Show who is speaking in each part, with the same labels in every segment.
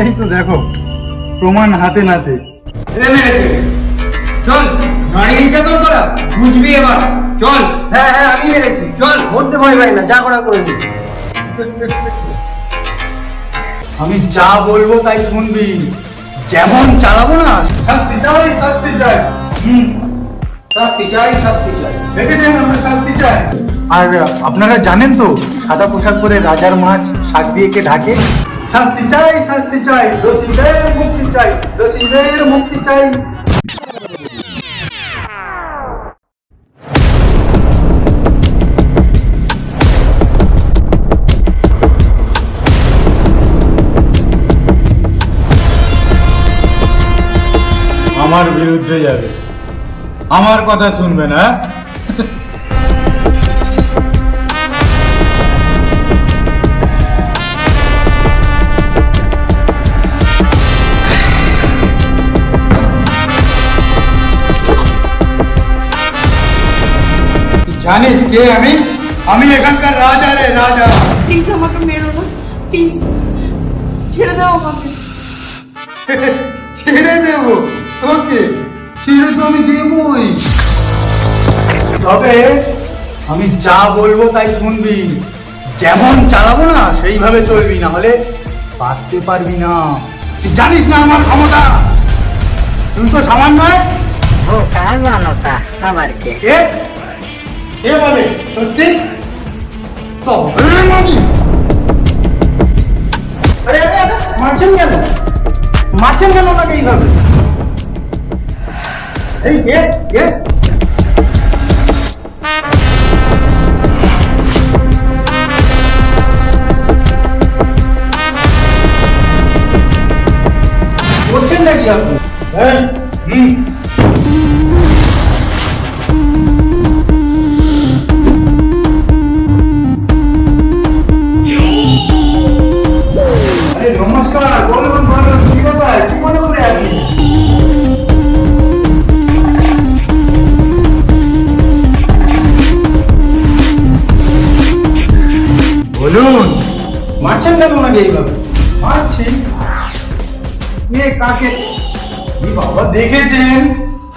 Speaker 1: এই তো দেখো প্রমাণ হাতে নাতে।
Speaker 2: চল নারী নির্যাতন করা বুঝবি এবার। চল।
Speaker 3: হ্যাঁ হ্যাঁ আমি মেরেছি, চল মরতে ভয় পাই না, যা করা করে নি।
Speaker 1: আমি যা বলবো তাই শুনবি, যেমন চালাবো না শাস্তি চাই শাস্তি চাই।
Speaker 3: শাস্তি চাই, শাস্তি চাই।
Speaker 1: দেখেছেন আমরা শাস্তি চাই। আর আপনারা জানেন তো সাদা পোশাক পরে রাজার মাছ শাক দিয়ে কে ঢাকে? শাস্তি চাই শাস্তি চাই, দোষীদের মুক্তি চাই, দোষীদের মুক্তি চাই। আমার বিরুদ্ধে যাবে, আমার কথা শুনবে না। জানিস কে আমি? আমি এখানকার রাজা রে, রাজা।
Speaker 4: প্লিজ আমাকে মেরো না, প্লিজ ছেড়ে দাও আমাকে।
Speaker 1: ছেড়ে দেব তোকে? ছেড়ে তো আমি দেবই, তবে আমি যা বলবো তাই শুনবি, যেমন চালাবো না সেইভাবে চলবি, না হলে বাঁচতে পারবি না। তুই জানিস না আমার ক্ষমতা? তুই তো সামান্য নয়।
Speaker 5: ও কামানোটা আবার কে?
Speaker 1: কে কে বলে? সত্যি তবে মানি।
Speaker 3: আরে আরে আরে, মারছেন কেন? মারছেন কেন ওনাকে এইভাবে?
Speaker 1: এই কে কে?
Speaker 3: করছেন নাকি আপনি?
Speaker 1: এই, হুম। আরে নমস্কার, বলুন বলুন, কি ব্যাপার? কি মনে করে আপনি? বলুন।
Speaker 3: মারছেন কেন ওনাকে এইভাবে?
Speaker 1: মারছি? কে কাকে? কি বাবা দেখেছেন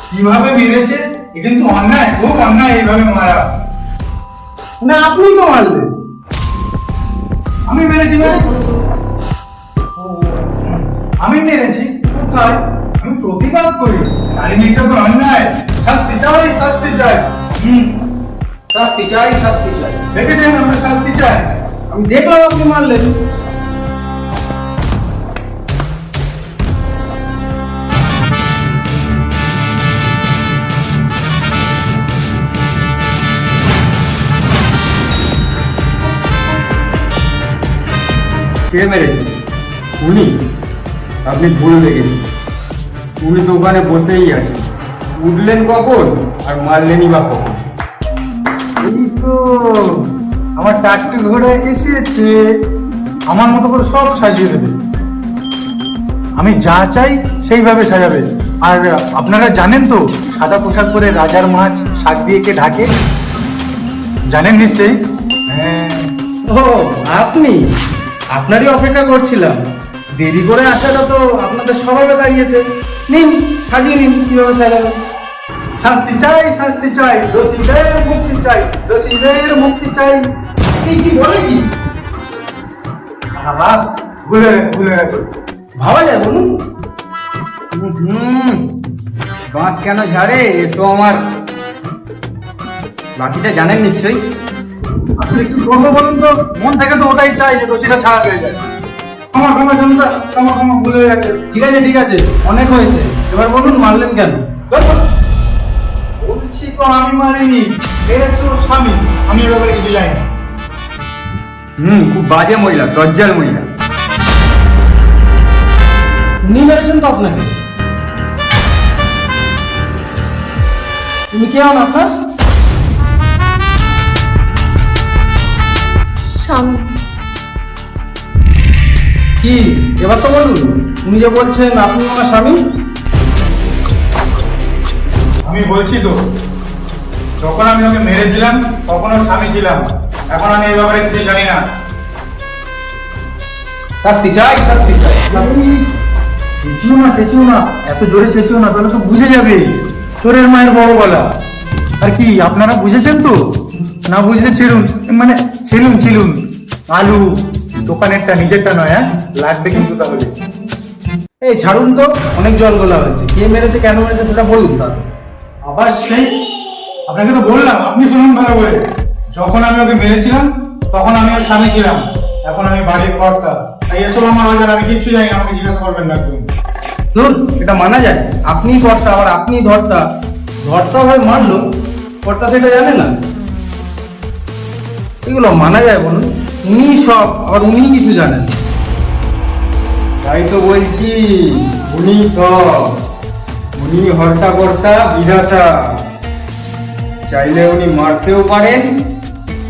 Speaker 1: কিভাবে মেরেছে? এ কিন্তু অন্যায়, খুব অন্যায় এইভাবে মারা।
Speaker 3: না আপনি তো মারলেন।
Speaker 1: আমি মেরেছি মানে? ও, আমি মেরেছি? কোথায়? আমি প্রতিবাদ করি। নারী নির্যাতন অন্যায়, শাস্তি চাই শাস্তি চাই।
Speaker 3: শাস্তি চাই, শাস্তি চাই।
Speaker 1: দেখেছেন আমরা শাস্তি চাই।
Speaker 3: আমি দেখলাম আপনি মারলেন।
Speaker 2: কে মেরেছে? উনি? আপনি ভুল দেখেছেন, উনি তো ওখানে বসেই আছেন। উঠলেন কখন আর মারলেনই বা কখন?
Speaker 1: এই তো আমার টাকটু ঘোড়া এসেছে, আমার মতো করে সব সাজিয়ে দেবে। আমি যা চাই সেইভাবে সাজাবে। আর আপনারা জানেন তো সাদা পোশাক পরে রাজার মাছ শাক দিয়ে কে ঢাকে? জানেন নিশ্চয়ই। হ্যাঁ।
Speaker 3: ও আপনি? আপনারই অপেক্ষা করছিলাম। দেরি করে আসাটা তো আপনাদের স্বভাবে দাঁড়িয়েছে। নিন সাজিয়ে নিন, কিভাবে সাজাবেন।
Speaker 1: শাস্তি চাই শাস্তি চাই, দোষীদের মুক্তি চাই, দোষীদের মুক্তি চাই।
Speaker 3: এই কি বলে কি?
Speaker 1: বাবা ভুলে গেছে ভুলে গেছে।
Speaker 3: ভাবা যায় বলুন?
Speaker 2: বাঁশ কেন ঝাড়ে এসো আমার। বাকিটা জানেন নিশ্চয়ই।
Speaker 1: আসলে কি করবো বলুন তো? মন থেকে তো ওটাই চাই যে দোষীটা ছাড়া হয়ে যায়। ক্ষমা ক্ষমা জনতা, ক্ষমা ক্ষমা, ভুলে গেছে।
Speaker 3: ঠিক আছে ঠিক আছে, অনেক হয়েছে। এবার বলুন মারলেন কেন?
Speaker 1: বলছি তো আমি মারিনি, মেরেছে ওর স্বামী। আমি এ ব্যাপারে কিছু জানি না।
Speaker 2: খুব বাজে মহিলা, দজ্জাল মহিলা।
Speaker 3: উনি মেরেছেন তো আপনাকে? তুমি কে হন আপনার?
Speaker 4: স্বামী।
Speaker 3: কি এবার তো বলুন, উনি যে বলছেন আপনি আমার স্বামী।
Speaker 1: আমি বলছি তো, যখন আমি ওকে মেরেছিলাম তখন ওর স্বামী ছিলাম। এখন আমি এই ব্যাপারে কিছু জানি না।
Speaker 3: শাস্তি চাই, শাস্তি চাই।
Speaker 1: চেঁচিও না, এত জোরে চেঁচিও না, তাহলে তো বুঝে যাবে চোরের মায়ের বড় গলা। আর কি আপনারা বুঝেছেন তো? না বুঝলে ছিলুন, মানে ছিলুন আলু দোকানেরটা, নিজেরটা নয়, হ্যাঁ লাগবে কিন্তু তাহলে।
Speaker 3: এই ছাড়ুন তো, অনেক জল গলা হয়েছে। কে মেরেছে, কেন মেরেছে সেটা বলুন তার।
Speaker 1: আবার সেই, আপনাকে তো বললাম, আপনি শুনুন ভালো করে। যখন আমি ওকে মেরেছিলাম তখন আমি ওর স্বামী ছিলাম, এখন আমি বাড়ির কর্তা, তাই এসব আমার অজানা, আমি কিচ্ছু জানি না, আমাকে জিজ্ঞাসা করবেন না একদম।
Speaker 3: ধুর, এটা মানা যায়? আপনিই কর্তা আবার আপনিই ধর্তা। ধর্তা হয়ে মারলো, কর্তা সেটা জানে না? এগুলো মানা যায় বলুন? উনি সব, আবার উনি কিছু জানেন।
Speaker 2: তাই তো বলছি, উনি সব, উনি হর্তা কর্তা বিধাতা। চাইলে উনি মারতেও পারেন,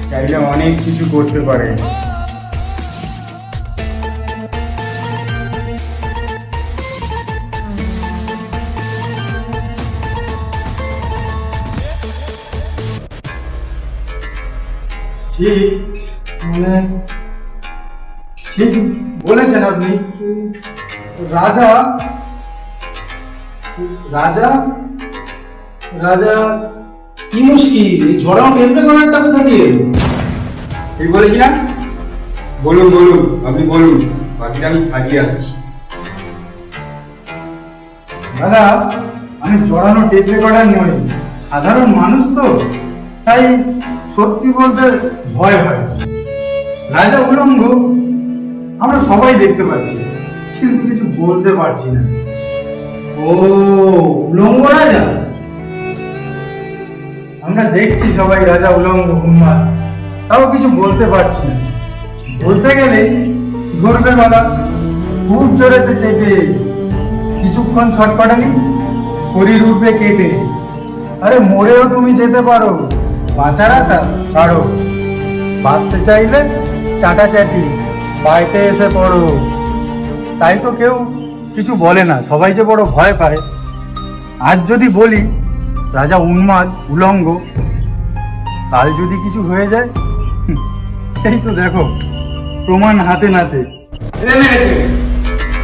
Speaker 2: চাইলে অনেক কিছু করতে পারেন।
Speaker 1: ঠিক, মানে ঠিক বলেছেন আপনি। রাজা রাজা রাজা
Speaker 3: কি মুশকিল, এই ঝড়াও টেম্পে করারটা কোথা দিয়ে এলো?
Speaker 2: ঠিক বলেছি না? বলুন বলুন, আপনি বলুন, বাকিটা আমি সাজিয়ে আসছি।
Speaker 1: দাদা, আমি জড়ানো টেপ রেকর্ডার নই, সাধারণ মানুষ তো, তাই সত্যি বলতে ভয় হয়। রাজা উলঙ্গ আমরা সবাই দেখতে পাচ্ছি, কিন্তু কিছু বলতে পারছি না।
Speaker 3: ও, উলঙ্গ রাজা?
Speaker 1: আমরা দেখছি সবাই রাজা উলঙ্গ উন্মাদ, তাও কিছু বলতে পারছি না। বলতে গেলে ধরবে গলা, খুব জোরেতে চেপে, কিছুক্ষণ ছটপটানি, শরীর উঠবে কেঁপে। আরে মরেও তুমি যেতে পারো, বাঁচার আশা ছাড়ো, বাঁচতে চাইলে চাটাচাটি পাইতে এসে পড়ো। তাই তো কেউ কিছু বলে না, সবাই যে বড় ভয় পায়। আজ যদি বলি রাজা উন্মাদ উলঙ্গ, কাল যদি কিছু হয়ে যায়, এই তো দেখো প্রমাণ হাতে নাতে।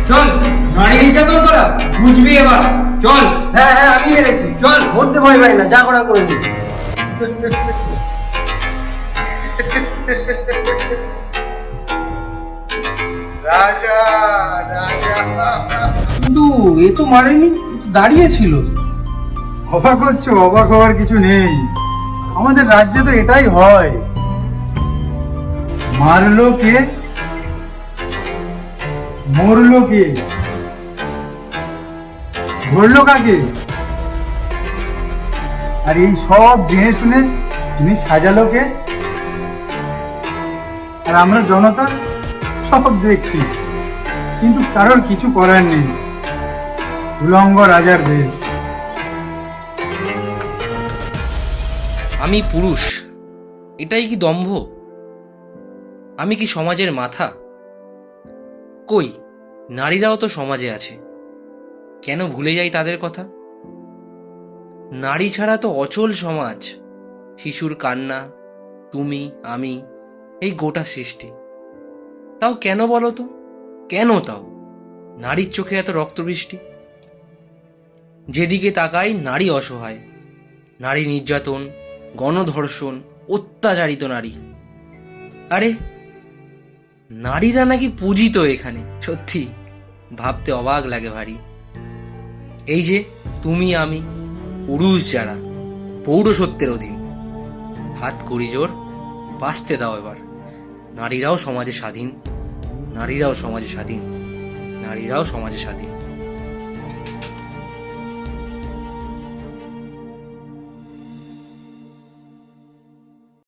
Speaker 2: চল, নারী নির্যাতন করা বুঝবি এবার, চল।
Speaker 6: হ্যাঁ হ্যাঁ, আমি মেরেছি, চল, মরতে ভয় পাই না, যা করা করে দিই।
Speaker 1: রাজা রাজা
Speaker 3: কিন্তু এ তো মারেনি, এ তো দাঁড়িয়ে ছিল।
Speaker 1: অবাক হচ্ছ? অবাক হওয়ার কিছু নেই, আমাদের রাজ্যে তো এটাই হয়। মারলো কে, মরলো কে, ধরলো কাকে, আর এই সব জেনে শুনে জিনিস সাজালো কে? আর আমরা জনতা সব দেখছি, কিন্তু কারোর কিছু করার নেই। উলঙ্গ রাজার দেশ।
Speaker 7: আমি পুরুষ, এটাই কি দম্ভ? আমি কি সমাজের মাথা? কই, নারীরাও তো সমাজে আছে, কেন ভুলে যাই তাদের কথা? নারী ছাড়া তো অচল সমাজ, শিশুর কান্না, তুমি আমি, এই গোটা সৃষ্টি। তাও কেন বলো তো, কেন তাও নারীর চোখে এত রক্তবৃষ্টি? যেদিকে তাকাই নারী অসহায়, নারী নির্যাতন, গণধর্ষণ, অত্যাচারিত নারী। আরে নারীরা নাকি পূজিত এখানে, সত্যি ভাবতে অবাক লাগে ভারী। এই যে তুমি আমি, পুরুষ যারা, পৌরসত্যের অধীন, হাত করি জোর, বাঁচতে দাও এবার। নারীরাও সমাজে স্বাধীন, নারীরাও সমাজে স্বাধীন, নারীরাও সমাজে স্বাধীন।